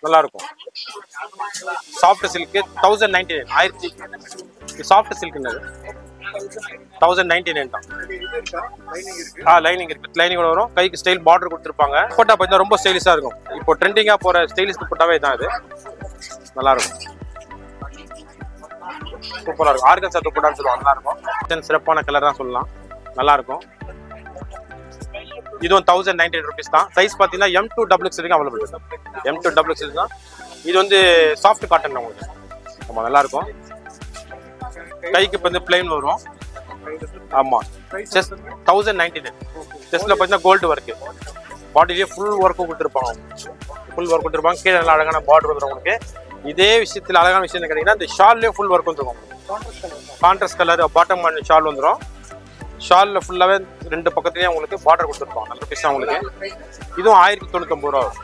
நல்லா இருக்கும். Soft silk 1099 soft சில்க்னது 1099 தான். லைனிங் இருக்கு. லைனிங்கோட வரும். கைக்கு ஸ்டைல் பார்டர் கொடுத்துருப்பாங்க. துப்பட்டா பார்த்தா ரொம்ப ஸ்டைலிஷா இருக்கும். இப்போ ட்ரெண்டிங்கா போற ஸ்டைலிஷ் துப்பட்டாவே தான் இது. நல்லா இருக்கும். சூப்பரா இருக்கும். ஆர்கன்சா துப்பட்டான்னு சொல்லுவாங்க. நல்லா இருக்கும். சிறப்பான கலர் தான் சொல்லலாம். நல்லா இருக்கும். இதுவும் 1098 rupees தான். சைஸ் பார்த்தீங்கன்னா M2 XXL வரைக்கும் அவைலபிள் இருக்கு. M2 XXL தான். இது வந்து சாஃப்ட் காட்டன் உங்களுக்கு. ஆமா நல்லா இருக்கும். கைக்கு இப்போ வந்து பிளைன் வரும். ஆமா ஜஸ்ட் 1099. ஜஸ்ட்ல பார்த்தீங்கன்னா கோல்டு ஒர்க்கு. பாடியிலேயே ஃபுல் ஒர்க்கு கொடுத்துருப்பாங்க. ஃபுல் ஒர்க் கொடுத்துருப்பாங்க. கீழே நல்லா அழகான பார்டர் வந்துடும் உங்களுக்கு. இதே விஷயத்தில் அழகான விஷயம் கேட்டீங்கன்னா இந்த ஷால்லேயே ஃபுல் ஒர்க் வந்துருக்கும். Contrast colour bottom and shawl வந்துடும். ஷாலில் ஃபுல்லாகவே ரெண்டு பக்கத்துலேயே உங்களுக்கு பார்டர் கொடுத்துருப்பாங்க. நல்ல பீஸாக உங்களுக்கு. இதுவும் 1099 ரூபா வரும்.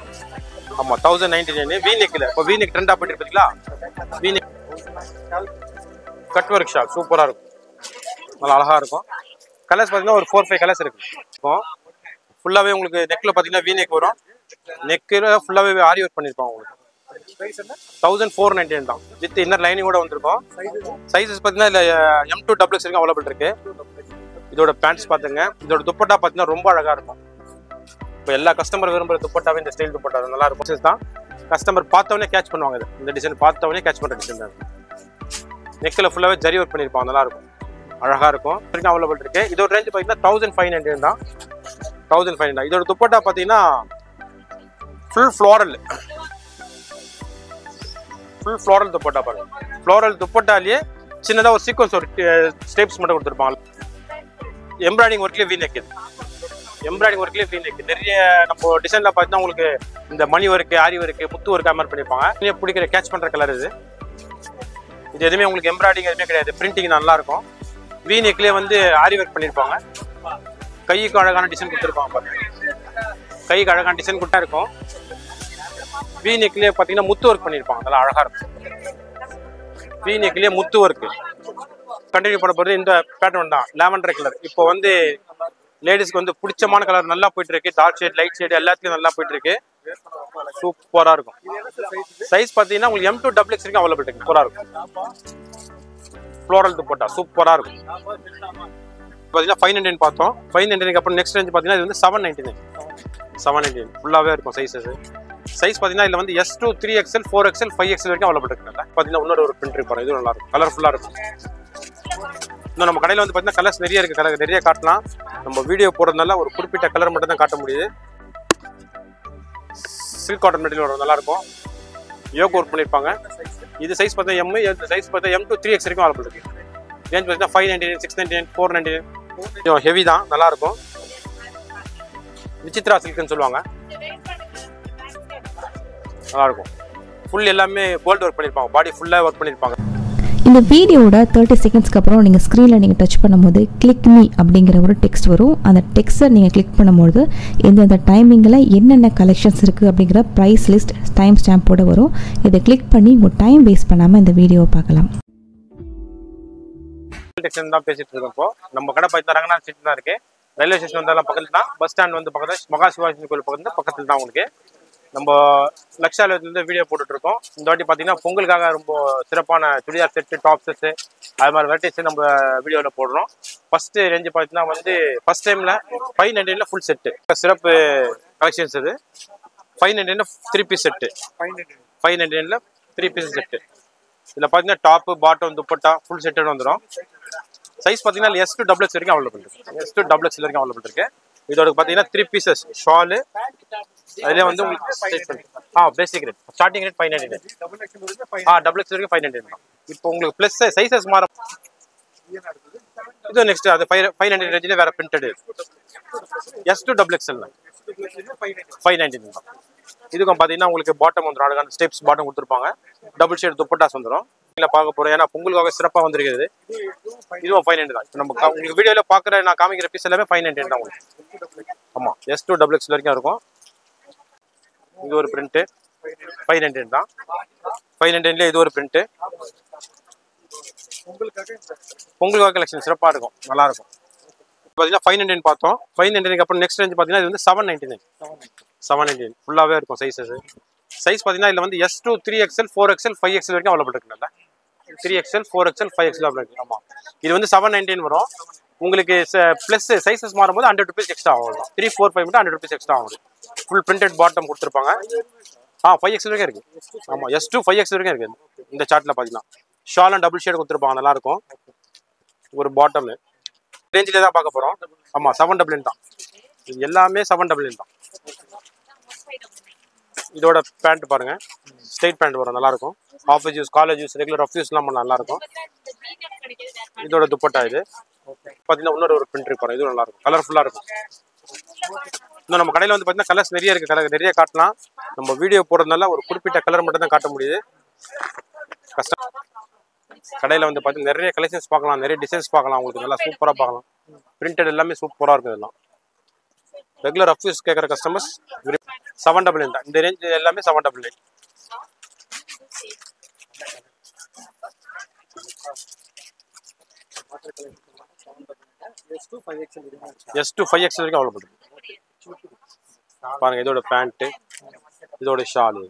ஆமாம் 1099. வீநெக்கில் இப்போ வீநெக் ட்ரெண்டாக போயிட்டு இருப்பீங்களா? வீநெக் கட் ஒர்க் ஷால் சூப்பராக இருக்கும். நல்லா அழகாக இருக்கும். கலர்ஸ் பார்த்தீங்கன்னா ஒரு 4-5 கலர்ஸ் இருக்கு. இப்போ ஃபுல்லாகவே உங்களுக்கு நெக்கில் பார்த்தீங்கன்னா வீநெக் வரும். நெக்கில் ஃபுல்லாகவே ஆரி ஒர்க் பண்ணியிருப்பாங்க உங்களுக்கு. 1499 தான். வித் இன்னர் லைனிங் கூட வந்திருக்கும். சைஸஸ் பார்த்தீங்கன்னா இல்லை M2 XXL வரைக்கும் அவைலபிள் இருக்கு. இதோட பேண்ட்ஸ் பார்த்துங்க. இதோட துப்பட்டா பார்த்தீங்கன்னா ரொம்ப அழகா இருக்கும். இப்போ எல்லா கஸ்டமர் விரும்புற துப்பட்டாவே இந்த ஸ்டைல் துப்பட்டா நல்லா இருக்கும். தான் கஸ்டமர் பார்த்தவொடனே கேட்ச் பண்ணுவாங்க. இந்த டிசைன் பார்த்தவொடனே கேட்ச் பண்ணுற டிசைன் தான். நெக்கில் ஃபுல்லாகவே ஜரி ஒர்க் பண்ணியிருப்பாங்க. நல்லா இருக்கும். அழகா இருக்கும். வரைக்கும் அவைலபிள் இருக்கு. இதோட ரேஞ்ச் பார்த்தீங்கன்னா 1599 தான். 1500. இதோட துப்பட்டா பார்த்தீங்கன்னா ஃபுல் ஃப்ளோரல் துப்பட்டா பாருங்க. ஃப்ளோரல் துப்பட்டாலேயே சின்னதாக ஒரு சீக்வன்ஸ் ஒரு ஸ்டெப்ஸ் மட்டும் கொடுத்துருப்பாங்க. எம்ப்ராய்டிங் ஒர்க்லேயே வீநெக். எம்ப்ராய்டிங் ஒர்க்லேயே வீநெக். நிறைய நம்ம டிசைனில் பார்த்தீங்கன்னா உங்களுக்கு இந்த மணி ஒர்க்கு, ஆரி ஒர்க்கு, முத்து ஒர்க்கு அது மாதிரி பண்ணியிருப்பாங்க. பிடிக்கிற கேட்ச் பண்ணுற கலர் இது. இது எதுவுமே உங்களுக்கு எம்ப்ராய்டிங் எதுவுமே கிடையாது. பிரிண்டிங் நல்லா இருக்கும். வீநெக்லேயே வந்து ஆரி ஒர்க் பண்ணியிருப்பாங்க. கைக்கு அழகான டிசைன் கொடுத்துருப்பாங்க பாருங்க. கைக்கு அழகான டிசைன் கொடுத்தா இருக்கும். வீநெக்லேயே பார்த்தீங்கன்னா முத்து ஒர்க் பண்ணியிருப்பாங்க. நல்லா அழகாக இருக்கும். வீநெக்லேயே முத்து ஒர்க்கு. கண்டினியூ பண்ண போகிறது இந்த பேட்டர்ன் தான். லாவெண்டர் கலர் இப்போ வந்து லேடிஸ்க்கு வந்து பிடிச்சமான கலர் நல்லா போயிட்டு இருக்கு. டார்க் ஷேட், லைட் ஷேட் எல்லாத்துலயும் நல்லா போயிட்டு இருக்கு. சூப்பரா இருக்கும். சைஸ் பார்த்தீங்கன்னா உங்களுக்கு M2 XXL வரைக்கும் அவைலபிள் இருக்கு. சூப்பரா இருக்கும். ஃப்ளோரல் துப்பட்டா சூப்பரா இருக்கும். பார்த்தீங்கன்னா 599 பார்த்தோம். 599 அப்புறம் நெக்ஸ்ட் ரேஞ்ச் பார்த்தீங்கன்னா இது வந்து 799 ஃபுல்லாகவே இருக்கும். சைஸ் பார்த்தீங்கன்னா இதில் வந்து S2 3XL 4XL 5XL வரைக்கும் அவைலபிள் இருக்கு. பார்த்தீங்கன்னா இன்னொரு ஒரு பிரிண்ட் இருப்பாங்க. இது நல்லா இருக்கும். கலர்ஃபுல்லாக இருக்கும். இன்னும் நம்ம கடையில் வந்து பார்த்தீங்கன்னா கலர்ஸ் நிறைய இருக்குது. கலர் நிறைய காட்டலாம். நம்ம வீடியோ போடுறதுனால ஒரு குறிப்பிட்ட கலர் மட்டும் தான் காட்ட முடியுது. சில்க் காட்டன் மெட்டீரியல் வரும். நல்லாயிருக்கும். யோக் ஒர்க் பண்ணியிருப்பாங்க. இது சைஸ் பார்த்தா M. இந்த சைஸ் பார்த்தா M2 3X வரைக்கும் அவைலபிள் இருக்கு. ரேஞ்ச் பார்த்தீங்கன்னா 599, 699, 499. ஹெவி தான். நல்லாயிருக்கும். விசித்ரா சில்க்னு சொல்லுவாங்க. நல்லாயிருக்கும். ஃபுல் எல்லாமே கோல்டு ஒர்க் பண்ணியிருப்பாங்க. பாடி ஃபுல்லாக ஒர்க் பண்ணியிருப்பாங்க. இந்த வீடியோட 30 செகண்ட்ஸ்க்கு அப்புறம் நீங்கள் ஸ்க்ரீனில் நீங்கள் டச் பண்ணும்போது கிளிக் மீ அப்படிங்கிற ஒரு டெக்ஸ்ட் வரும். அந்த டெக்ஸ்ட்டை நீங்கள் கிளிக் பண்ணும்போது எந்தெந்த டைமிங்கில் என்னென்ன கலெக்ஷன்ஸ் இருக்குது அப்படிங்கிற ப்ரைஸ் லிஸ்ட் டைம் ஸ்டாம்போட வரும். இதை கிளிக் பண்ணி உங்கள் டைம் வேஸ்ட் பண்ணாமல் இந்த வீடியோவை பார்க்கலாம். தான் பேசிட்டு இருக்கோம். நம்ம கடை பார்த்தா ரங்கநாத் ஸ்ட்ரீட் தான் இருக்கு. ரயில்வே ஸ்டேஷன் வந்தாலும் பக்கத்தில் தான். பஸ் ஸ்டாண்ட் வந்து பக்கத்தில் மகா சிவாஜி கோயில் பக்கத்தில் தான் உங்களுக்கு. நம்ம லக்ஷாலயத்துலேருந்து வீடியோ போட்டுட்ருக்கோம். இந்த வாட்டி பார்த்தீங்கன்னா பொங்கலுக்காக ரொம்ப சிறப்பான சுடிதார் செட்டு, டாப் செட்டு அது மாதிரி வெரைட்டிஸ் நம்ம வீடியோவில் போடுறோம். ஃபஸ்ட்டு ரேஞ்சு பார்த்தீங்கன்னா வந்து ஃபஸ்ட் டைமில் 599 ஃபுல் செட்டு சிறப்பு கலெக்ஷன்ஸ். இது 599 3 பீஸ் செட்டு. 599 3 piece set. இதில் பார்த்தீங்கன்னா top, bottom, dupatta full set வந்துடும். சைஸ் பார்த்தீங்கன்னா S2 XXL வரைக்கும் அவைலபிள் இருக்கு. S2 XXL வரைக்கும் அவைலபிள் இருக்கு. இதோட பார்த்தீங்கன்னா 3 பீசஸ் ஷாலு. அதுலேயே வந்து உங்களுக்கு பேசிக் ரேட் ஸ்டார்டிங் ரேட் 599. XXL வரைக்கும் 599 தான். இப்போ உங்களுக்கு ப்ளஸ் சைஸஸ் மாறும். இது நெக்ஸ்ட் அது 599 ரேஞ்சில் வேற பிரிண்டட். S2 XXL 599 தான். இதுக்கும் பார்த்தீங்கன்னா உங்களுக்கு பாட்டம் வந்துடும். அழகான ஸ்டெப்ஸ் பாட்டம் கொடுத்துருப்பாங்க. டபுள் ஷேட் துப்பட்டாஸ் வந்துடும். இல்லை பார்க்க போகிறோம். ஏன்னா பொங்கலுக்காக சிறப்பாக வந்துருக்குது. இதுவும் 599 தான். இப்போ நம்ம உங்களுக்கு வீடியோவில் பார்க்குற நான் காமிக்கிற பீஸ் எல்லாமே 599 தான் உங்களுக்கு. ஆமாம் S2 XXL வரைக்கும் இருக்கும். இது ஒரு பிரிண்ட்டு 599 தான். 599 இது ஒரு பிரிண்ட்டு. பொங்கலுக்காக கலெக்ஷன் சிறப்பாக இருக்கும். நல்லா இருக்கும். பார்த்தீங்கன்னா 599 பார்த்தோம். 599 அப்புறம் நெக்ஸ்ட் ரேஞ்ச் பார்த்தீங்கன்னா இது வந்து 799 ஃபுல்லாகவே இருக்கும். சைஸஸ் சைஸ் பார்த்தீங்கன்னா இதில் வந்து S2 3XL 4XL 5XL வரைக்கும் அவைலபிள் இருக்குல்ல. 3XL 4XL 5XL அவைலபிள் இருக்கு. ஆமாம், இது வந்து 719 வரும். உங்களுக்கு ப்ளஸ் சைஸஸ் மாறும்போது 100 rupees எக்ஸ்ட்ரா ஆகும். 3, 4, 5 மட்டும் 100 rupees எக்ஸ்ட்ரா ஆகும். ஃபுல் பிரிண்டட் பாட்டம் கொடுத்துருப்பாங்க. 5XL வரைக்கும் இருக்கு. ஆமாம், S2 5XL வரைக்கும் இருக்கு. இந்த சார்ட்டில் பார்த்தீங்கன்னா ஷாலும் டபுள் ஷேட் கொடுத்துருப்பாங்க, நல்லா இருக்கும். ஒரு பாட்டம் ரேஞ்சிலே தான் பார்க்க போகிறோம். ஆமாம், 799 தான். இது எல்லாமே 799 தான். இதோட பேண்ட் பாருங்க, ஸ்ட்ரைட் பேண்ட் வரும், நல்லா இருக்கும். Office use, college use, regular ஆஃபீஸ்லாம் பண்ண நல்லா இருக்கும். இதோட துப்பட்டா இது பார்த்தீங்கன்னா இன்னொரு ஒரு பிரிண்ட் இருக்கும், இதுவும் நல்லா இருக்கும், கலர்ஃபுல்லாக இருக்கும். இன்னும் நம்ம கடையில் வந்து பார்த்தீங்கன்னா கலர்ஸ் நிறைய இருக்குது. கலர் நிறைய காட்டலாம். நம்ம வீடியோ போடுறதுனால ஒரு குறிப்பிட்ட கலர் மட்டும் தான் காட்ட முடியுது. கஷ்டம். கடையில் வந்து பார்த்தீங்கன்னா நிறைய கலெக்ஷன்ஸ் பார்க்கலாம், நிறைய டிசைன்ஸ் பார்க்கலாம். உங்களுக்கு நல்லா சூப்பராக பார்க்கலாம். பிரிண்டட் எல்லாமே சூப்பராக இருக்குது. இதெல்லாம் ரெகுலர் ஆஃபீஸ் கேட்குற கஸ்டமர்ஸ் 799 தான். இந்த ரேஞ்ச் எல்லாமே 799. S2 5XL வரைக்கும் அவைலபிள் இருக்கு. பாருங்க, இதோட பேண்ட், இதோட ஷால்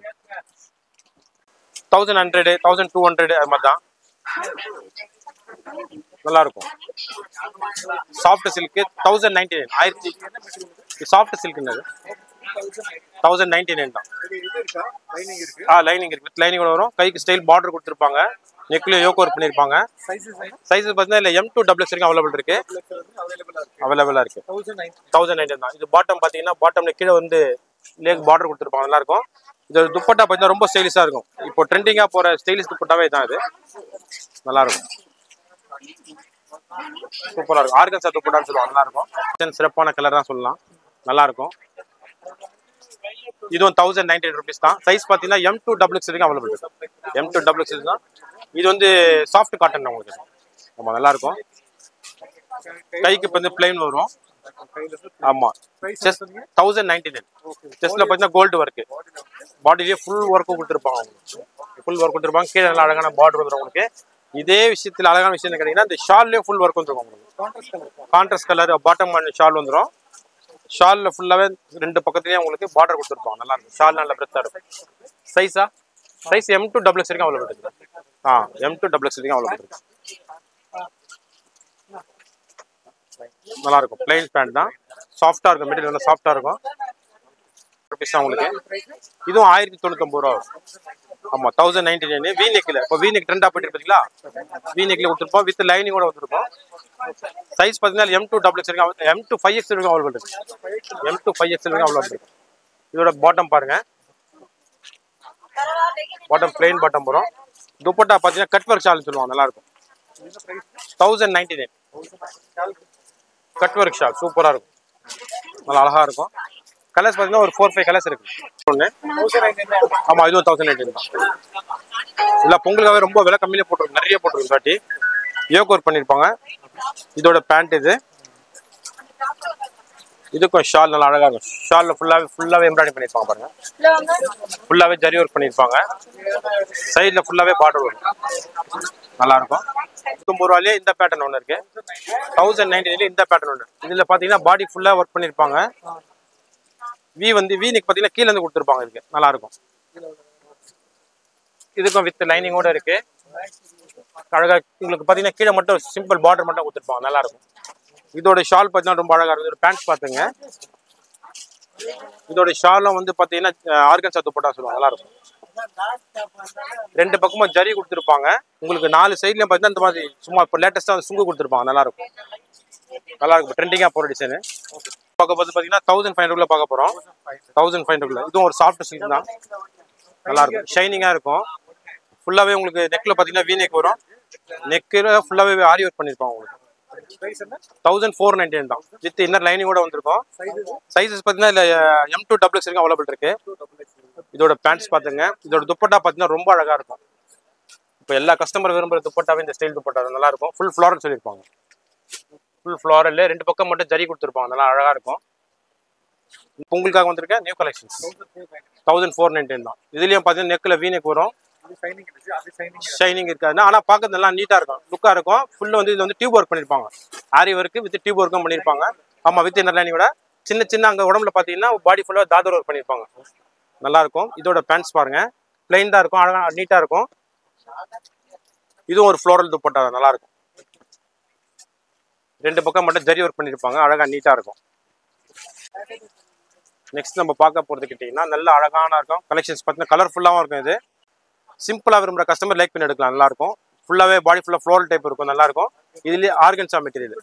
1100 1200 அது மாதிரி தான், நல்லா இருக்கும். Soft silk 1099. சாஃப்ட் சில்க்னது 1099 தான். லைனிங் இருக்கு, வித் லைனிங் வரும். கைக்கு ஸ்டைல் பார்டர் கொடுத்துருப்பாங்க, நெக்ல யோக் ஒர்க் பண்ணிருப்பாங்க. சைஸஸ் பார்த்தீங்கன்னா இல்லை M2 XX வரைக்கும் அவைலபிள் இருக்கு. அவைலபிளா இருக்கு. 1099 தான். இது பாட்டம் பார்த்தீங்கன்னா பாட்டம்ல கீழே வந்து லேக் பார்டர் கொடுத்துருப்பாங்க, நல்லா இருக்கும். இது துப்பட்டா பார்த்தீங்கன்னா ரொம்ப ஸ்டைலிஷா இருக்கும். இப்போ ட்ரெண்டிங்கா போற ஸ்டைலிஷ் துப்பட்டாவே தான் இது, நல்லா இருக்கும். சூப்பரா இருக்கும். ஆர்கன்சா துப்பட்டான்னு சொல்லுவாங்க, நல்லா இருக்கும். சிறப்பான கலர் தான் சொல்லலாம், நல்லா இருக்கும். இதுவும் 1099 rupees தான். சைஸ் பார்த்தீங்கன்னா M2 XX வரைக்கும் அவைலபிள் இருக்கு. M2 XX தான். இது வந்து சாஃப்ட் காட்டன் உங்களுக்கு. ஆமா, நல்லா இருக்கும். கைக்கு இப்போ வந்து பிளைன் வரும். ஆமா, செஸ்ட் 1099. செஸ்ட்ல பார்த்தீங்கன்னா கோல்டு ஒர்க், பாடியிலேயே ஃபுல் ஒர்க்கும் கொடுத்துருப்பாங்க. ஃபுல் ஒர்க் கொடுத்துருப்பாங்க. கீழே நல்லா அழகான பார்டர் வந்துடும் உங்களுக்கு. இதே விஷயத்துல அழகான விஷயம் என்ன கேட்டீங்கன்னா, இந்த ஷால்லேயே ஃபுல் ஒர்க் வந்துருக்கும் உங்களுக்கு. கான்ட்ராஸ்ட் கலர் பாட்டம் ஷால் வந்துடும். ஷாலில் ஃபுல்லாகவே ரெண்டு பக்கத்துலேயே உங்களுக்கு பார்டர் கொடுத்துருப்பாங்க, நல்லா இருக்கும். ஷால் நல்ல பிரெத்தாக இருக்கும். சைஸ் M2 XX வரைக்கும் அவைலபிள் இருக்கு. M2 XX வரைக்கும் அவைலபிள் இருக்கு. நல்லா இருக்கும். பிளைன் பேண்ட் தான், சாஃப்டா இருக்கும். மெட்டீரியல் நல்லா சாஃப்டா இருக்கும். ருபீஸ் தான் உங்களுக்கு. இதுவும் 1099 ரூபா. ஆமா, 1099. வி நெக்ல இப்போ வி நெக் ட்ரெண்டா போயிட்டு பார்த்தீங்களா, வி நெக்ல கொடுத்துருப்போம், வித் லைனிங்கோட வந்துருப்போம். சைஸ் பார்த்தீங்கன்னா M2 XX வரைக்கும், M2 5XL வரைக்கும் அவைலபிள் இருக்கு. M2 5XL வரைக்கும் அவைலபிள் இருக்கு. இதோட பாட்டம் பாருங்க, பாட்டம் பிளைன் பாட்டம் வரும். துப்பட்டா பார்த்தீங்கன்னா கட் ஒர்க் ஷால் சொல்லுவாங்க, நல்லா இருக்கும். 1099. கட் ஒர்க் ஷால் சூப்பரா இருக்கும், நல்லா அழகா இருக்கும். கலர்ஸ் பார்த்தீங்கன்னா ஒரு 4-5 கலர்ஸ் இருக்கு. ஆமா, இதுவும் 1099 தான். இல்ல பொங்கலுக்காகவே ரொம்ப விலை கம்மியில போட்டிருக்கு, நிறைய போட்டிருக்கு. காட்டி யோக் ஒர்க் பண்ணிருப்பாங்க. இதோட பேண்ட் இதுக்கும் ஷால் நல்லா அழகா இருக்கும். ஷால்ல ஃபுல்லாவே எம்ப்ராய்டரி பண்ணிருப்பாங்க பாருங்க. ஃபுல்லாவே ஜரி ஒர்க் பண்ணிருப்பாங்க. சைடுல ஃபுல்லாவே பார்டர் வரும், நல்லா இருக்கும். 90 ரூபாயிலே இந்த பேட்டர்ன் ஒன்று இருக்கு. 1099 இந்த பேட்டர்ன் ஒன்று. இதுல பாத்தீங்கன்னா பாடி ஃபுல்லா ஒர்க் பண்ணிருப்பாங்க. வி நெக் பாத்தீங்கன்னா கீழே இருந்து கொடுத்துருப்பாங்க. இதுக்கு நல்லா இருக்கும். இதுக்கும் வித் லைனிங்கோட இருக்கு. அழகா உங்களுக்கு பாத்தீங்கன்னா கீழே மட்டும் சிம்பிள் பார்டர் மட்டும் கொடுத்துருப்பாங்க, நல்லா இருக்கும். இதோட ஷால் பாத்தீங்கன்னா ரொம்ப அழகா இருக்கும். பேண்ட் பாத்துங்க, இதோட ஷாலும் வந்து பாத்தீங்கன்னா ஆர்கன்சா துப்பட்டா சொல்லுவாங்க, நல்லா இருக்கும். ரெண்டு பக்கமும் ஜரி கொடுத்துருப்பாங்க. உங்களுக்கு 4 சைட்லயும் பாத்தீங்கன்னா இந்த மாதிரி சும்மா இப்போ லேட்டஸ்டா சுங்கு கொடுத்துருப்பாங்க, நல்லா இருக்கும். நல்லா இருக்கும். ட்ரெண்டிங்கா போற டிசைனு பார்க்க போது பாத்தீங்கன்னா 1500 பார்க்க போறோம். 1500. இதுவும் ஒரு சாஃப்ட் சில்க் தான், நல்லா இருக்கும். ஷைனிங்கா இருக்கும். ஃபுல்லாவே உங்களுக்கு நெக்ல பாத்தீங்கன்னா வி நெக் வரும். நெக்ல ஃபுல்லாவே ஆரி ஒர்க் பண்ணிருப்பாங்க. உங்களுக்கு 1499 தான். வித் இன்னர் லைனிங்கோட வந்திருக்கும். சைஸஸ் பாத்தீங்கன்னா இல்ல M2 XX வரைக்கும் அவைலபிள் இருக்கு. இதோட பேண்ட்ஸ் பாத்துங்க. இதோட துப்பட்டா பாத்தீங்கன்னா ரொம்ப அழகா இருக்கும். இப்போ எல்லா கஸ்டமர் விரும்புற துப்பட்டாவே இந்த ஸ்டைல் துப்பட்டா நல்லா இருக்கும். ஃபுல் ஃப்ளாரல் சொல்லியிருப்பாங்க. ஃபுல் ஃப்ளாரல், ரெண்டு பக்கம் மட்டும் ஜரி கொடுத்துருப்பாங்க, நல்லா அழகா இருக்கும். உங்களுக்காக வந்திருக்க நியூ கலெக்ஷன்ஸ் 1499 தான். இதுலயும் பாத்தீங்கன்னா நெக்ல வி நெக் வரும். ஷைனிங் இருக்காது, ஆனா பாக்கிறது நல்லா நீட்டா இருக்கும், லுக்கா இருக்கும். ஃபுல்லா வந்து இது வந்து டியூப் ஒர்க் பண்ணிருப்பாங்க. ஆரி ஒர்க் வித் டியூப் ஒர்க்கும் பண்ணிருப்பாங்க. ஆமா, வித் இன்னர் லைனிங்கோட சின்ன அங்க உடம்புல பாத்தீங்கன்னா பாடி ஃபுல்லா தாதர் ஒர்க் பண்ணிருப்பாங்க. நல்லா இருக்கும். இதோட பேண்ட்ஸ் பாருங்க, பிளைன் தான் இருக்கும், அழகா நீட்டா இருக்கும். இதுவும் ஒரு ஃப்ளோரல் துப்பட்டா தான், நல்லா இருக்கும். ரெண்டு பக்கம் மட்டும் ஜரி ஒர்க் பண்ணியிருப்பாங்க, அழகா நீட்டா இருக்கும். நெக்ஸ்ட் நம்ம பார்க்க போறது கிட்டீங்கன்னா நல்ல அழகான இருக்கும். கலெக்ஷன்ஸ் பார்த்தீங்கன்னா கலர்ஃபுல்லாகவும் இருக்கும். இது சிம்பிளாக விரும்புகிற கஸ்டமர் லைக் பண்ணி எடுக்கலாம், நல்லா இருக்கும். ஃபுல்லாகவே பாடி ஃபுல்லாக ஃப்ளோரல் டைப் இருக்கும், நல்லா இருக்கும். இதுலேயே ஆர்கன்ஸா மெட்டீரியல்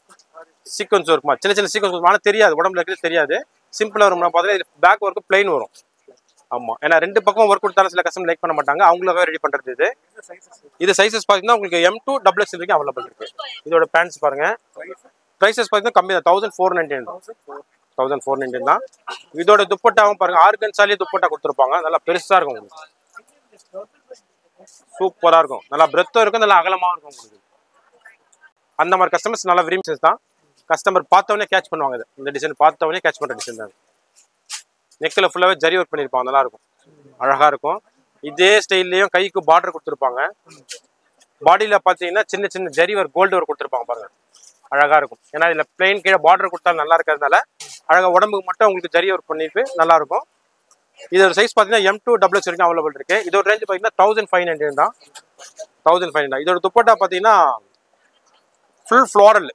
சீக்வன்ஸ் ஒர்க்குமா, சின்ன சின்ன சீக்வன்ஸ் ஆனால் தெரியாது, உடம்புல இருக்கிறது தெரியாது. சிம்பிளாக வரும்னா பார்த்தீங்கன்னா இது பேக் ஒர்க்கு பிளைன் வரும். ஆமாம், ஏன்னா ரெண்டு பக்கம் ஒர்க் கொடுத்தாலும் சில கஸ்டமர் லைக் பண்ண மாட்டாங்க, அவங்களுக்காக ரெடி பண்ணுறது இது. இது சைஸஸ் பார்த்தீங்கன்னா உங்களுக்கு M2 XXL வரைக்கும் அவைலபிள் இருக்கு. இதோட பேண்ட்ஸ் பாருங்க, ப்ரைஸஸ் பார்த்தீங்கன்னா கம்மி தான், 1499 தான். 1499 தான். இதோட துப்பட்டாவும் பாருங்க, ஆர்கன்ஸாலே துப்பட்டா கொடுத்துருப்பாங்க, நல்லா பெருசா இருக்கும் உங்களுக்கு. சூப்பரா இருக்கும், நல்லா பிரெத்தும் இருக்கும், நல்லா அகலமாவும் இருக்கும் உங்களுக்கு. அந்த மாதிரி கஸ்டமர்ஸ் நல்லா விரும்பி தான். கஸ்டமர் பார்த்தவொடனே கேட்ச் பண்ணுவாங்க. இந்த டிசைன் பார்த்தவொடனே கேட்ச் பண்ற டிசைன் தான். நெக்கில் ஃபுல்லாவே ஜரி ஒர்க் பண்ணியிருப்பாங்க, நல்லா இருக்கும், அழகா இருக்கும். இதே ஸ்டைல்லையும் கைக்கு பார்டர் கொடுத்துருப்பாங்க. பாடியில பார்த்தீங்கன்னா சின்ன சின்ன ஜரி ஒர்க், கோல்டு ஒர்க் கொடுத்துருப்பாங்க பாருங்க, அழகா இருக்கும். ஏன்னா இதுல பிளைன் கீழே பார்டர் கொடுத்தா நல்லா இருக்கிறதுனால அழகா உடம்புக்கு மட்டும் உங்களுக்கு ஜரி ஒர்க் பண்ணிட்டு நல்லா இருக்கும். இதோட சைஸ் பார்த்தீங்கன்னா M2 XXL வரைக்கும் அவைலபிள் இருக்கு. இதோட ரேஞ்ச் பார்த்தீங்கன்னா 1599 தான். 1500 தான். இதோட துப்பட்டா பார்த்தீங்கன்னா ஃபுல் ஃப்ளோரல்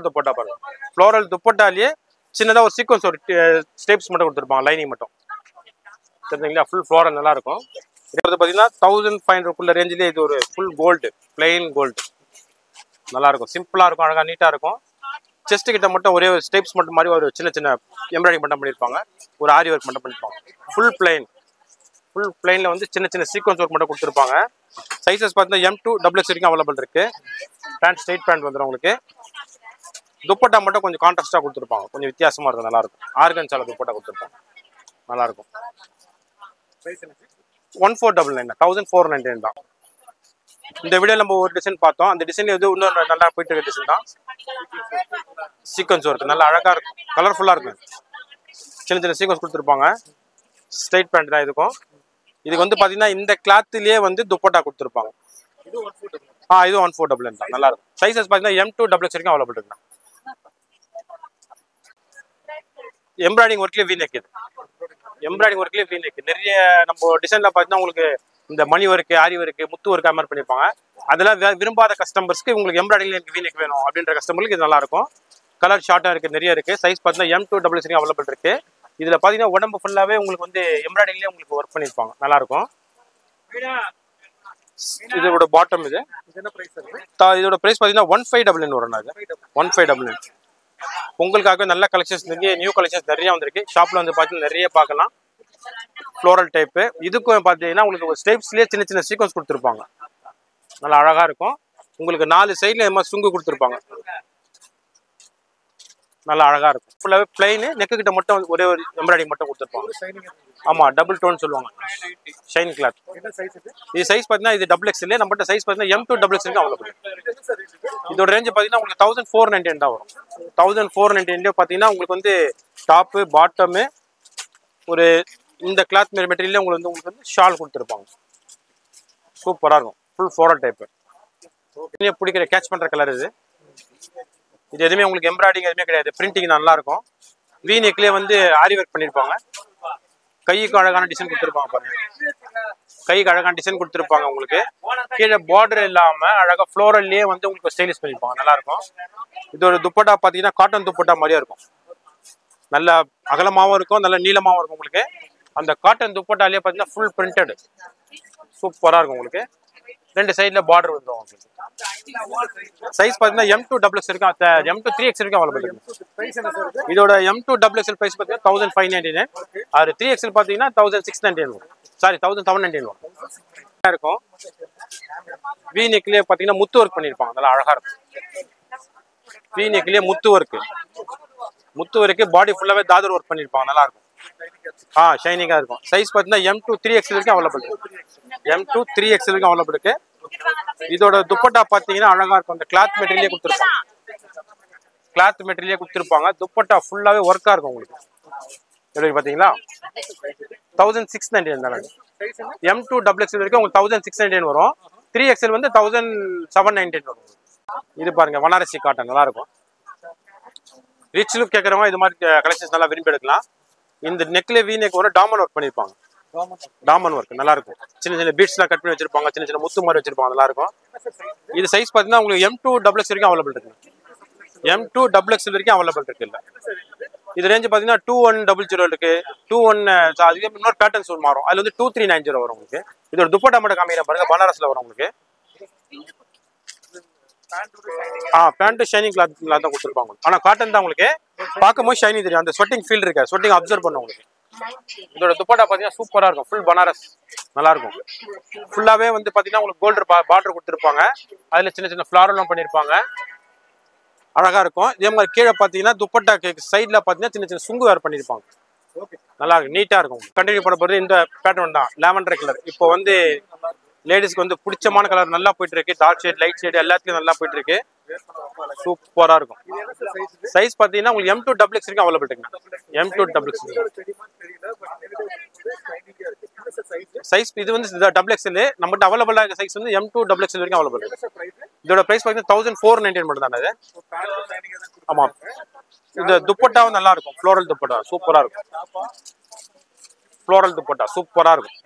துப்பட்டா பாருங்க. ஃப்ளோரல் துப்பட்டாலேயே சின்னதாக ஒரு சீக்வன்ஸ், ஒரு ஸ்டெப்ஸ் மட்டும் கொடுத்துருப்பாங்க, லைனிங் மட்டும், தெரிஞ்சுங்களா? ஃபுல் ஃப்ளோரல் நல்லா இருக்கும். இது பார்த்தீங்கன்னா 1500 ரேஞ்சிலே இது ஒரு ஃபுல் கோல்டு, பிளைன் கோல்டு, நல்லா இருக்கும். சிம்பிளா இருக்கும், அழகா நீட்டா இருக்கும். செஸ்ட் கிட்ட மட்டும் ஒரே ஒரு ஸ்டெப்ஸ் மட்டும் மாதிரி ஒரு சின்ன சின்ன எம்ப்ராய்டிங் மட்டும் பண்ணியிருப்பாங்க, ஒரு ஆரி ஒர்க் மட்டும் பண்ணியிருப்பாங்க. ஃபுல் பிளைன்ல வந்து சின்ன சின்ன சீக்வன்ஸ் ஒர்க் மட்டும் கொடுத்துருப்பாங்க. சைஸஸ் பார்த்தீங்கன்னா M2 XXL வரைக்கும் அவைலபிள் இருக்கு. பேண்ட் ஸ்ட்ரைட் பேண்ட் வந்துடும் உங்களுக்கு. துப்பட்டா மட்டும் கொஞ்சம் கான்ட்ராஸ்டா கொடுத்துருப்பாங்க, கொஞ்சம் வித்தியாசமா இருக்கும், நல்லா இருக்கும். ஆர்கன்ஸால துப்பட்டா கொடுத்துருப்பாங்க, நல்லா இருக்கும். 1499 1499 தான். இந்த வீடியோ நம்ம ஒரு டிசைன் பார்த்தோம். அந்த டிசைன் எது இன்னும் நல்லா போயிட்டு இருக்க டிசைன் தான். சீக்வன்ஸ் ஒர்க் நல்லா அழகா இருக்கும், கலர்ஃபுல்லா இருக்கும். சின்ன சின்ன சீக்வன்ஸ் கொடுத்துருப்பாங்க. ஸ்ட்ரைட் பேண்ட் தான் இதுக்கும். இதுக்கு வந்து பாத்தீங்கன்னா இந்த கிளாத்லயே வந்து துப்பட்டா கொடுத்துருப்பாங்க. இது 1499 தான், நல்லா இருக்கும். சைஸஸ் பாத்தீங்கன்னா M2 XXL வரைக்கும் அவைலபிள் இருக்கு. எம்ப்ராய்டிங் ஒர்க்லயே வீ நெக். இது எம்ப்ராய்டிங் ஒர்க்லயே வீ நெக். நிறைய நம்ம டிசைன்ல பாத்தீங்கன்னா உங்களுக்கு இந்த மணி ஒர்க்கு, ஆரி ஒர்க்கு, முத்து ஒர்க்கு மாதிரி பண்ணிருப்பாங்க. அதெல்லாம் விரும்பாத கஸ்டமர்ஸ்க்கு உங்களுக்கு எம்ப்ராய்டிங்ல எனக்கு வீ நெக் வேணும் அப்படின்ற கஸ்டமருக்கு இது நல்லா இருக்கும். கலர் ஷார்ட்டா இருக்கு, நிறைய இருக்கு. சைஸ் பாத்தீங்கன்னா M2 XXL வரைக்கும் அவைலபிள் இருக்கு. இதுல பாத்தீங்கன்னா உடம்பு ஃபுல்லாவே உங்களுக்கு வந்து எம்ப்ராய்டிங்லயே உங்களுக்கு ஒர்க் பண்ணிருப்பாங்க, நல்லா இருக்கும். இதோட பாட்டம் இது இதோட பிரைஸ் பாத்தீங்கன்னா 1599 வரும். 1599. உங்களுக்காக நல்ல கலெக்ஷன்ஸ் இருக்கு, நியூ கலெக்ஷன்ஸ் நிறைய வந்திருக்கு. ஷாப்ல வந்து பாத்தீங்கன்னா நிறைய பார்க்கலாம். Floral type. இதுக்கும் பாத்தீங்கன்னா உங்களுக்கு ஒரு ஸ்டெப்ஸ்லயே சின்ன சின்ன சீக்வன்ஸ் கொடுத்துருப்பாங்க, நல்லா அழகா இருக்கும். உங்களுக்கு 4 சைட்ல இந்த மாதிரி சுங்கு கொடுத்துருப்பாங்க, நல்லா அழகா இருக்கும். ஃபுல்லாவே பிளைன், நெக்கு கிட்ட மட்டும் ஒரே ஒரு எம்ப்ராய்டிங் மட்டும் கொடுத்துருப்பாங்க. ஆமா, டபுள் டோன் சொல்லுவாங்க, ஷைன் கிளாத். இது சைஸ் பாத்தீங்கன்னா இது XXL. நம்மகிட்ட சைஸ் பாத்தீங்கன்னா M2 XXL அவைலபிள். இதோட ரேஞ்ச் பாத்தீங்கன்னா உங்களுக்கு 1499 தான் வரும். 1499 பாத்தீங்கன்னா உங்களுக்கு வந்து டாப் பாட்டம் ஒரு இந்த கிளாத் மெட்டீரியல் உங்களுக்கு வந்து ஷால் கொடுத்துருப்பாங்க, சூப்பரா இருக்கும். Full floral type. பிடிக்கிற கேட்ச் பண்ற கலர் இது. இது எதுவுமே உங்களுக்கு எம்ப்ராய்டிங் எதுவுமே கிடையாது, பிரிண்டிங் நல்லா இருக்கும். வீ நெக்லயே வந்து ஆரி ஒர்க் பண்ணிருப்பாங்க. கைக்கு அழகான டிசைன் கொடுத்துருப்பாங்க பாருங்க, கைக்கு அழகான டிசைன் கொடுத்துருப்பாங்க. உங்களுக்கு கீழே பார்டர் இல்லாம அழகா ஃப்ளோரல்லயே வந்து உங்களுக்கு ஸ்டைலிஷ் பண்ணிருப்பாங்க, நல்லா இருக்கும். இதோட துப்பட்டா பாத்தீங்கன்னா காட்டன் துப்பட்டா மாதிரியா இருக்கும், நல்ல அகலமாவும் இருக்கும், நல்ல நீளமாவும் இருக்கும். உங்களுக்கு அந்த காட்டன் துப்பட்டாலேயே பாத்தீங்கன்னா ஃபுல் பிரிண்டட், சூப்பரா இருக்கும். உங்களுக்கு ரெண்டு சைட்ல பார்டர் வந்துடும். உங்களுக்கு சைஸ் பாத்தீங்கன்னா M2 XXL இருக்கும், M2 3XL வரைக்கும் அவைலபிள் இருக்கு. இதோட M2 XXL பிரைஸ் பாத்தீங்கன்னா 1599. அது 3XL பாத்தீங்கன்னா 1699 வரும். சாரி 1799 வரும் இருக்கும். வீ நெக்லயே பாத்தீங்கன்னா முத்து ஒர்க் பண்ணிருப்பாங்க, நல்லா அழகா இருக்கும். வீ நெக்லயே முத்து ஒர்க்கு பாடி ஃபுல்லாவே தாதர் ஒர்க் பண்ணிருப்பாங்க, நல்லா இருக்கும். ஷைனிங்கா இருக்கும். சைஸ் பாத்தீங்கன்னா M2 3XL வரைக்கும் அவைலபிள் இருக்கு. M2 3XL வரைக்கும் அவைலபிள் இருக்கு. இதோட துப்பட்டா பாத்தீங்கன்னா அழகா இருக்கும். அந்த கிளாத் மெட்டீரியலே கொடுத்துருப்பாங்க. துப்பட்டா ஃபுல்லாவே ஒர்க்கா இருக்கும் உங்களுக்கு. எப்படி பாத்தீங்களா? 1699 தானே. M2 XXL வரைக்கும் உங்களுக்கு 1699 வரும். 3XL வந்து 1799 வரும். இது பாருங்க, வனாரசி காட்டன் நல்லா இருக்கும். ரிச் லுக் கேட்கறவங்க இது மாதிரி கலெக்ஷன்ஸ் நல்லா விரும்பி எடுக்கலாம். இந்த நெக்ல வி நெக் வர டாமன் ஒர்க் பண்ணிருப்பாங்க. டாமன் ஒர்க் நல்லா இருக்கும். சின்ன சின்ன பீட்ஸ்லாம் கட் பண்ணி வச்சிருப்பாங்க, சின்ன சின்ன முத்து மாதிரி வச்சிருப்பாங்க, நல்லா இருக்கும். இது சைஸ் பார்த்தீங்கன்னா உங்களுக்கு M2 XX வரைக்கும் அவைலபிள் இருக்கு. M2 XX வரைக்கும் அவைலபிள் இருக்கு. இல்ல இது ரேஞ்ச் பார்த்தீங்கன்னா 2100 இருக்கு, 21 அதுக்கு இன்னொரு பேட்டர்ன்ஸ் மாறும். அதுல வந்து 2390 வரும் உங்களுக்கு. இதோட துப்பட்டா மட்டும் காமிக்கிறேன் பாருங்க, பனாரஸ்ல வரும் உங்களுக்கு. பேண்ட் ஷைனிங் கிளாத் தான் கொடுத்துருப்பாங்க. ஆனா காட்டன் தான் உங்களுக்கு. பார்க்கும்போது ஷைனிங் தெரியும், அந்த ஸ்வெட்டிங் ஃபீல் இருக்கு, ஸ்வெட்டிங் அப்சர்வ் பண்ணும் உங்களுக்கு. இதோட துப்பட்டா பாத்தீங்கன்னா சூப்பரா இருக்கும், ஃபுல் பனாரஸ் நல்லா இருக்கும். ஃபுல்லாவே வந்து பாத்தீங்கன்னா உங்களுக்கு கோல்டு பார்டர் கொடுத்துருப்பாங்க, அதுல சின்ன சின்ன ஃபிளாரெல்லாம் பண்ணிருப்பாங்க, அழகா இருக்கும். இதே மாதிரி கீழே பாத்தீங்கன்னா துப்பட்டா சைட்ல பாத்தீங்கன்னா சின்ன சின்ன சுங்கு வேர் பண்ணிருப்பாங்க, நல்லா இருக்கும், நீட்டா இருக்கும். கண்டினியூ பண்ண போறது இந்த பேட்டர்ன் தான், லாவெண்டர் கலர். இப்போ வந்து லேடிஸ்க்கு வந்து பிடிச்சமான கலர் நல்லா போயிட்டு இருக்கு. டார்க் ஷேட், லைட் ஷேட் எல்லாத்துலயும் நல்லா போயிட்டு இருக்கு, சூப்பரா இருக்கும். சைஸ் பாத்தீங்கன்னா உங்களுக்கு M2 XX வரைக்கும் அவைலபிள் இருக்கு. M2 XX சைஸ் இது வந்து XXL நம்மகிட்ட அவைலபிளா இருக்க சைஸ் வந்து M2 XXL வரைக்கும் அவைலபிள் இருக்கு. இதோட பிரைஸ் பாத்தீங்கன்னா 1499 மட்டும் தான் இது. ஆமா, இந்த துப்பட்டாவும் நல்லா இருக்கும், ஃப்ளோரல் துப்பட்டா சூப்பரா இருக்கும். ஃப்ளோரல் துப்பட்டா சூப்பரா இருக்கும்,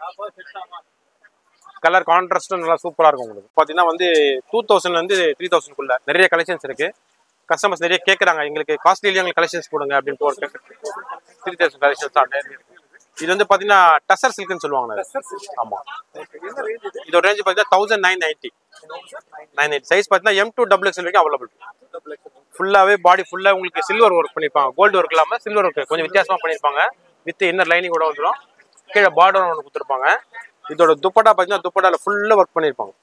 கலர் கான்ட்ராஸ்டும் நல்லா சூப்பரா இருக்கும். உங்களுக்கு பாத்தீங்கன்னா வந்து 2000 வந்து 3000 குள்ள நிறைய கலெக்ஷன்ஸ் இருக்கு. கஸ்டமர்ஸ் நிறைய கேட்கறாங்க, எங்களுக்கு காஸ்ட்லியில எங்களுக்கு கலெக்ஷன்ஸ் போடுங்க அப்படின்னு போட்டு 3000 கலெக்ஷன்ஸ் தான். இது வந்து பாத்தீங்கன்னா டசர் சில்க்னு சொல்லுவாங்க. ஆமா, இதோட ரேஞ்ச் பாத்தீங்கன்னா 1990. சைஸ் பாத்தீங்கன்னா M2 XX வரைக்கும் அவைலபிள். ஃபுல்லாவே பாடி ஃபுல்லா உங்களுக்கு சில்வர் ஒர்க் பண்ணிருப்பாங்க, கோல்டு ஒர்க் இல்லாம சில்வர் ஒர்க் கொஞ்சம் வித்தியாசமா பண்ணிருப்பாங்க. வித் இன்னர் லைனிங் கூட வந்துடும், கீழே பார்டர் ஒன்று கொடுத்துருப்பாங்க. இதோட துப்பட்டா பாத்தீங்கன்னா துப்பட்டால ஃபுல்லா ஒர்க் பண்ணிருப்பாங்க.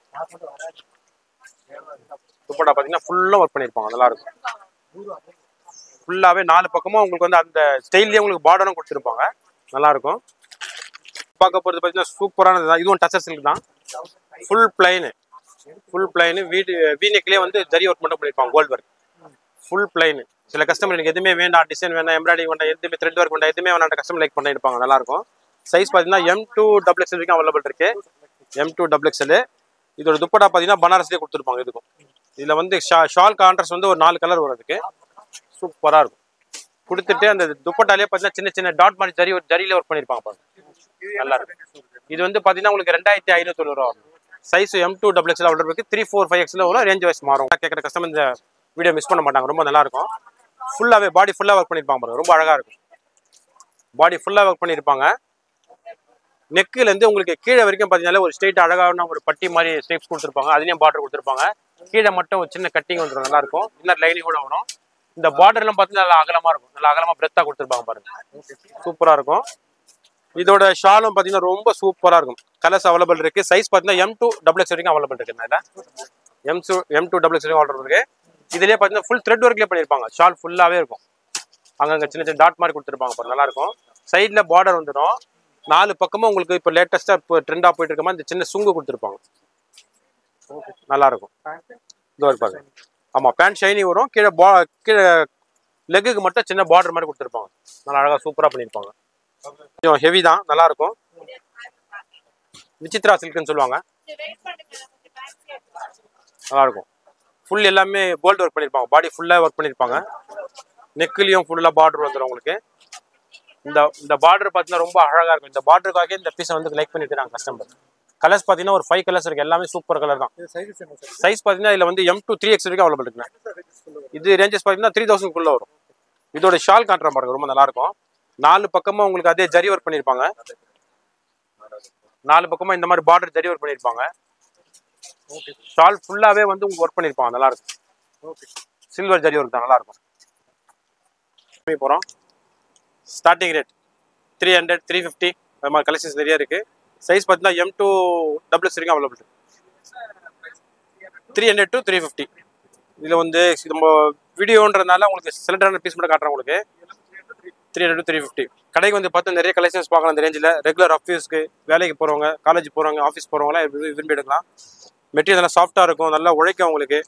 துப்பட்டா பாத்தீங்கன்னா ஃபுல்லா ஒர்க் பண்ணிருப்பாங்க, நல்லா இருக்கும். ஃபுல்லாவே 4 பக்கமும் உங்களுக்கு வந்து அந்த ஸ்டைல்லயே உங்களுக்கு பார்டரும் கொடுத்துருப்பாங்க, நல்லா இருக்கும். பார்க்க போறது பாத்தீங்கன்னா சூப்பரானது தான். இதுவும் டச்சர் சில்க் தான், ஃபுல் பிளைன் வீனெக்லயே வந்து ஜரி ஒர்க் மட்டும் பண்ணிருப்பாங்க, கோல்ட் ஒர்க் ஃபுல் பிளைன். சில கஸ்டமர் எனக்கு எதுவுமே வேண்டாம், டிசைன் வேண்டாம், எம்ப்ராய்டிங் வேண்டாம், எதுவுமே த்ரெட் ஒர்க் வேண்டாம், எதுவுமே வேண்டாம், கஸ்டமர் லைக் பண்ணிருப்பாங்க, நல்லா இருக்கும். சைஸ் பாத்தீங்கன்னா M2 XXL வரைக்கும் அவைலபிள் இருக்கு. M2 XXL. இதோட துப்பட்டா பாத்தீங்கன்னா பனாரஸ்லயே கொடுத்துருப்பாங்க. இதுக்கும் இதுல வந்து ஷால் கான்ட்ராஸ்ட் வந்து ஒரு 4 கலர் வரதுக்கு சூப்பரா இருக்கும். கொடுத்துட்டு அந்த துப்பட்டாலே பாத்தீங்கன்னா சின்ன சின்ன டாட் மாதிரி ஜரியில ஒர்க் பண்ணிருப்பாங்க பாருங்க, நல்லா இருக்கும். இது வந்து பாத்தீங்கன்னா உங்களுக்கு 2590 ரூபா வரும். சைஸ் M2 XXL ஆர்டர் இருக்கு. 3, 4, 5XL வரும், ரேஞ்ச் வைஸ் மாறும். கேட்குற கஸ்டமர் இந்த வீடியோ மிஸ் பண்ண மாட்டாங்க, ரொம்ப நல்லா இருக்கும். ஃபுல்லாவே பாடி ஃபுல்லா ஒர்க் பண்ணிருப்பாங்க பாருங்க, ரொம்ப அழகா இருக்கும். பாடி ஃபுல்லா ஒர்க் பண்ணிருப்பாங்க. நெக்கில இருந்து உங்களுக்கு கீழே வரைக்கும் பாத்தீங்கன்னா ஒரு ஸ்ட்ரெயிட் அழகான ஒரு பட்டி மாதிரி ஸ்டெப்ஸ் கொடுத்துருப்பாங்க, அதுலயும் பார்டர் கொடுத்துருப்பாங்க. கீழே மட்டும் ஒரு சின்ன கட்டிங் வந்துடும், நல்லா இருக்கும். இன்னர் லைனிங் கூட வரும். இந்த பார்டர் எல்லாம் பாத்தீங்கன்னா நல்லா அகலமா இருக்கும், நல்லா அகலமா பிரெத்தா கொடுத்துருப்பாங்க பாருங்க, சூப்பரா இருக்கும். இதோட ஷாலும் பாத்தீங்கன்னா ரொம்ப சூப்பரா இருக்கும். கலர்ஸ் அவைலபிள் இருக்கு. சைஸ் பாத்தீங்கன்னா M2 XX வரைக்கும் அவைலபிள் இருக்கு. M2 XX ஆர்டர் இருக்கு. இதுலயே பாத்தீங்கன்னா ஃபுல் த்ரெட் ஒர்க்லயே பண்ணிருப்பாங்க. ஷால் ஃபுல்லாவே இருக்கும், அங்கங்க சின்ன சின்ன டாட் மாதிரி கொடுத்துருப்பாங்க பாருங்க, நல்லா இருக்கும். சைட்ல பார்டர் வந்துடும். 4 பக்கமும் உங்களுக்கு இப்போ லேட்டஸ்டா இப்போ ட்ரெண்டா போயிட்டு இருக்க மாதிரி இந்த சின்ன சுங்கு கொடுத்துருப்பாங்க, நல்லா இருக்கும். இது பாருங்க, ஆமா பேண்ட் ஷைனி வரும். கீழே லெக்குக்கு மட்டும் சின்ன பார்டர் மாதிரி கொடுத்துருப்பாங்க, நல்லா அழகா சூப்பரா பண்ணிருப்பாங்க. கொஞ்சம் ஹெவி தான், நல்லா இருக்கும். விசித்ரா சில்க்னு சொல்லுவாங்க, நல்லா இருக்கும். ஃபுல் எல்லாமே கோல்டு ஒர்க் பண்ணிருப்பாங்க, பாடி ஃபுல்லா ஒர்க் பண்ணிருப்பாங்க. நெக்லயும் ஃபுல்லா பார்டர் வந்துடும் உங்களுக்கு. இந்த பார்டர் பார்த்தீங்கன்னா ரொம்ப அழகா இருக்கும். இந்த பார்டருக்காக இந்த பீஸை வந்து லைக் பண்ணிட்டு இருக்காங்க கஸ்டமர். கலர்ஸ் பார்த்தீங்கன்னா ஒரு 5 கலர்ஸ் இருக்கு, எல்லாமே சூப்பர் கலர் தான். சைஸ் பார்த்தீங்கன்னா இதுல வந்து M2 3X வரைக்கும் அவைலபிள் இருக்குங்க. இது ரேஞ்சஸ் பார்த்தீங்கன்னா 3000 குள்ள வரும். இதோட ஷால் காட்டுற பாருங்க, ரொம்ப நல்லா இருக்கும். 4 பக்கமும் உங்களுக்கு அதே ஜரி ஒர்க் பண்ணிருப்பாங்க. 4 பக்கமும் இந்த மாதிரி பார்டர் ஜரி ஒர்க் பண்ணிருப்பாங்க. ஷால் ஃபுல்லாவே வந்து உங்களுக்கு ஒர்க் பண்ணிருப்பாங்க, நல்லா இருக்கும். சில்வர் ஜரி ஒர்க் தான், நல்லா இருக்கும். போறோம். ஸ்டார்டிங் ரேட் 300, 350 அது மாதிரி கலெக்ஷன்ஸ் நிறைய இருக்கு. சைஸ் பார்த்தீங்கன்னா M2 XX வரைக்கும் அவைலபிள் இருக்கு. 300 to 350. இதுல வந்து நம்ம வீடியோன்றதுனால உங்களுக்கு செலக்டான பீஸ் மட்டும் காட்டுறேன் உங்களுக்கு. 300 to 350. கடைக்கு வந்து பார்த்து நிறைய கலெக்ஷன்ஸ் பார்க்கலாம். இந்த ரேஞ்சில் ரெகுலர் ஆஃபீஸ்க்கு வேலைக்கு போறவங்க, காலேஜ் போறவங்க, ஆஃபீஸ் போறவங்களாம் விரும்பி எடுக்கலாம். மெட்டீரியல் நல்லா சாஃப்டா இருக்கும், நல்லா உழைக்கும் உங்களுக்கு.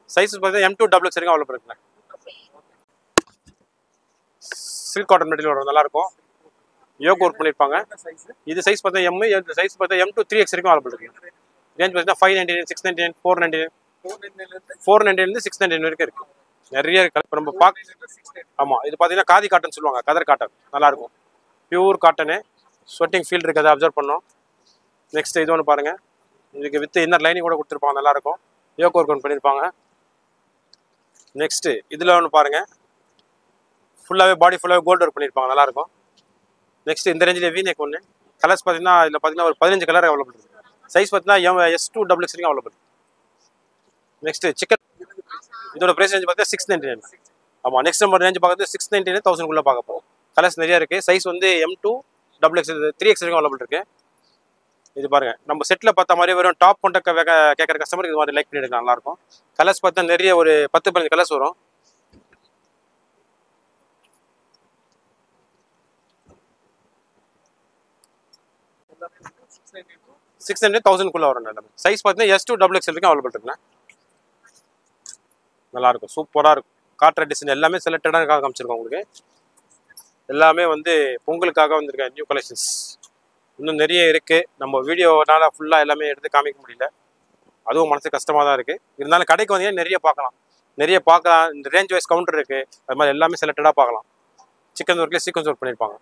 சைஸ் பார்த்தீங்கன்னா M2 XX வரைக்கும் அவைலபிள் இருக்குங்க. சில்க் காட்டன் மெட்டீரியல் வரும், நல்லா இருக்கும். யோக் ஒர்க் பண்ணிருப்பாங்க. இது சைஸ் பார்த்தா M, இந்த சைஸ் பார்த்தா M2 3X வரைக்கும் அவைலபிள் இருக்கு. ரேஞ்ச் பார்த்தீங்கன்னா 599, 699, 499, 499 699 வரைக்கும் இருக்கு. நிறைய இருக்கு. இப்போ நம்ம ஆமாம், இது பார்த்தீங்கன்னா காதி காட்டன் சொல்லுவாங்க, கதர் காட்டன், நல்லாயிருக்கும். பியூர் காட்டனு, ஸ்வெட்டிங் ஃபீல் இருக்குது, அதை அப்சர்வ் பண்ணோம். நெக்ஸ்ட் இது ஒன்று பாருங்கள், இதுக்கு வித் இன்னர் லைனிங் கூட கொடுத்துருப்பாங்க, நல்லாயிருக்கும். யோக் ஒர்க் ஒன்று பண்ணியிருப்பாங்க. நெக்ஸ்ட்டு இதில் ஒன்று பாருங்கள், ஃபுல்லாகவே பாடி ஃபுல்லாகவே கோல்டு ஒர்க் பண்ணியிருப்பாங்க, நல்லாயிருக்கும். நெக்ஸ்ட் இந்த ரேஞ்சில் வீநெக் ஒன்று. கலர்ஸ் பார்த்தீங்கன்னா இதில் பார்த்தீங்கன்னா ஒரு 15 கலர் அவைலபிள் இருக்குது. சைஸ் பார்த்தீங்கன்னா S2 XXL வரைக்கும் அவைலபிள். நெக்ஸ்ட் சிக்கன், இதோட ப்ரைஸ் ரேஞ்ச் பார்த்தீங்கன்னா 699. ஆமாம், நெக்ஸ்ட் நம்ம ரேஞ்ச் பார்க்குறது 699 1000 பார்க்க போகும். கலர்ஸ் நிறையா இருக்குது. சைஸ் வந்து M2 XXL 3X வரைக்கும் அவைலபிள் இருக்குது. இது பாருங்கள், நம்ம செட்டில் பார்த்த மாதிரி வெறும் டாப் கொண்ட கேட்குற கஸ்டமருக்கு இது மாதிரி லைக் பண்ணிட்டு நல்லாயிருக்கும். கலர்ஸ் பார்த்தா நிறைய ஒரு 10-15 கலர்ஸ் வரும். $600,000 வரும். எல்லாமே சைஸ் பார்த்தீங்கன்னா S2 XXL வரைக்கும் அவைலபிள் இருக்குண்ணா. நல்லாயிருக்கும், சூப்பராக இருக்கும். காட்டுற டிசைன் எல்லாமே செலக்டடாக காமிச்சிருக்கோம் உங்களுக்கு. எல்லாமே வந்து பொங்கலுக்காக வந்திருக்கேன் நியூ கலெக்ஷன்ஸ். இன்னும் நிறைய இருக்குது. நம்ம வீடியோனால ஃபுல்லாக எல்லாமே எடுத்து காமிக்க முடியல, அதுவும் மனசு கஷ்டமாக தான் இருக்குது. இருந்தாலும் கடைக்கு வந்தீங்கன்னா நிறைய பார்க்கலாம். இந்த ரேஞ்ச் வைஸ் கவுண்டர் இருக்குது, அது மாதிரி எல்லாமே செலக்டடாக பார்க்கலாம். சிக்கன் ஒர்க்லேயே சீக்வன்ஸ் ஒர்க் பண்ணியிருப்பாங்க.